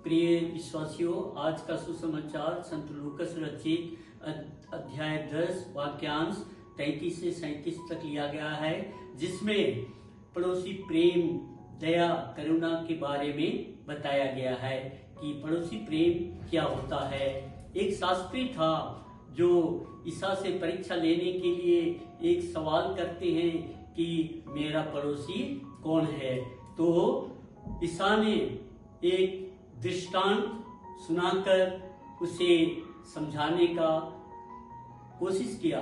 प्रिय विश्वासियों, आज का सुसमाचार संत लूकस रचित अध्याय 10 वाक्यांश 33 से 37 तक लिया गया है, जिसमें पड़ोसी प्रेम, दया, करुणा के बारे में बताया गया है कि पड़ोसी प्रेम क्या होता है। एक शास्त्री था जो ईसा से परीक्षा लेने के लिए एक सवाल करते हैं कि मेरा पड़ोसी कौन है। तो ईसा ने एक दृष्टांत सुनाकर उसे समझाने का कोशिश किया।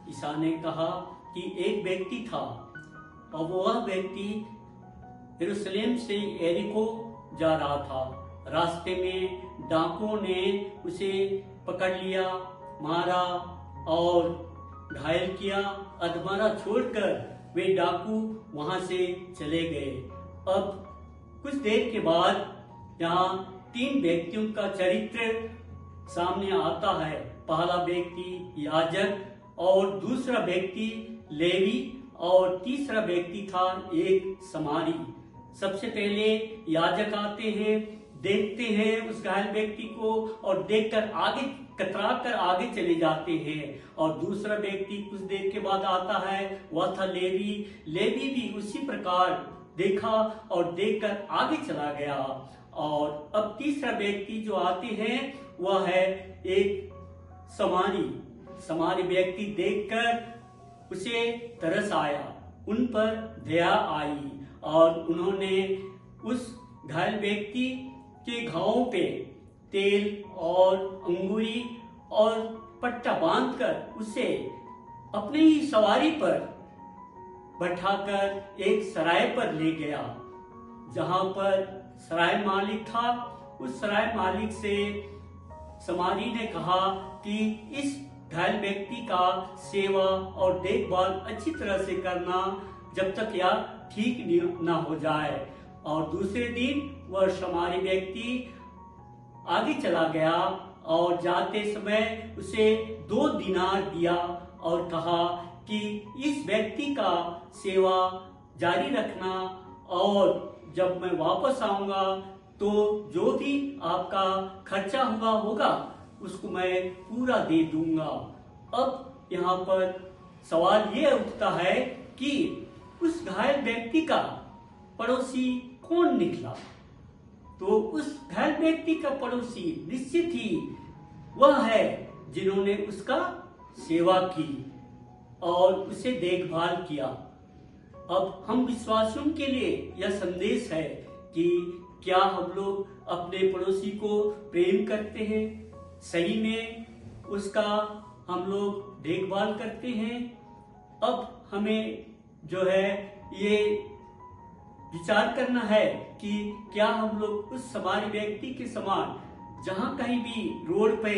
ईसा ने कहा कि एक व्यक्ति था और वह व्यक्ति यरूशलेम से यरीको जा रहा था। रास्ते में डाकुओं ने उसे पकड़ लिया, मारा और घायल किया। अधमरा छोड़कर वे डाकू वहां से चले गए। अब कुछ देर के बाद यहाँ 3 व्यक्तियों का चरित्र सामने आता है। पहला व्यक्ति याजक और दूसरा व्यक्ति लेवी और तीसरा व्यक्ति था एक समारी। सबसे पहले याजक आते हैं, देखते हैं उस घायल व्यक्ति को और देखकर आगे कतरा कर आगे चले जाते हैं। और दूसरा व्यक्ति कुछ देर के बाद आता है, वह था लेवी। लेवी भी उसी प्रकार देखा और देखकर आगे चला गया। और अब तीसरा व्यक्ति जो आते हैं वह है एक समारी। समारी व्यक्ति देखकर उसे तरस आया, उन पर दया आई और उन्होंने उस घायल व्यक्ति के घावों पे तेल और अंगूरी और पट्टा बांधकर उसे अपनी ही सवारी पर बैठाकर एक सराय पर ले गया। जहां पर सराय मालिक था, उस सराय मालिक से समारी ने कहा कि इस घायल व्यक्ति का सेवा और देखभाल अच्छी तरह से करना जब तक यह ठीक न हो जाए। और दूसरे दिन वह समारी व्यक्ति आगे चला गया और जाते समय उसे 2 दिनार दिया और कहा कि इस व्यक्ति का सेवा जारी रखना और जब मैं वापस आऊंगा तो जो भी आपका खर्चा होगा उसको मैं पूरा दे दूंगा। अब यहाँ पर सवाल ये उठता है कि उस घायल व्यक्ति का पड़ोसी कौन निकला। तो उस घायल व्यक्ति का पड़ोसी निश्चित ही वह है जिन्होंने उसका सेवा की और उसे देखभाल किया। अब हम विश्वासियों के लिए यह संदेश है कि क्या हम लोग अपने पड़ोसी को प्रेम करते हैं, सही में उसका हम लोग देखभाल करते हैं। अब हमें जो है ये विचार करना है कि क्या हम लोग उस समारी व्यक्ति के समान जहां कहीं भी रोड पे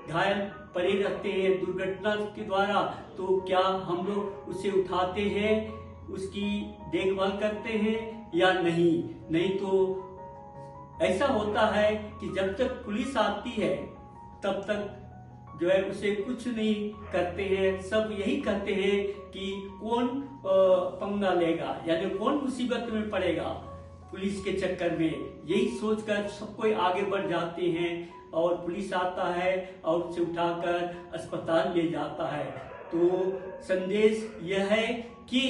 घायल पड़े रहते हैं दुर्घटना के द्वारा, तो क्या हम लोग उसे उठाते हैं, उसकी देखभाल करते हैं या नहीं। नहीं तो ऐसा होता है कि जब तक पुलिस आती है तब तक जो है उसे कुछ नहीं करते हैं। सब यही कहते हैं कि कौन पंगा लेगा, यानी कौन मुसीबत में पड़ेगा पुलिस के चक्कर में। यही सोचकर सब कोई आगे बढ़ जाते हैं और पुलिस आता है और उसे उठाकर अस्पताल ले जाता है। तो संदेश यह है कि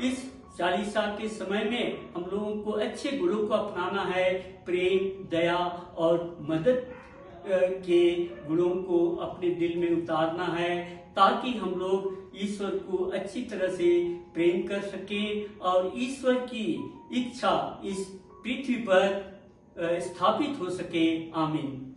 इस चालीसा के समय में हम लोगों को अच्छे गुणों को अपनाना है। प्रेम, दया और मदद के गुणों को अपने दिल में उतारना है, ताकि हम लोग ईश्वर को अच्छी तरह से प्रेम कर सकें और ईश्वर की इच्छा इस पृथ्वी पर स्थापित हो सके। आमीन।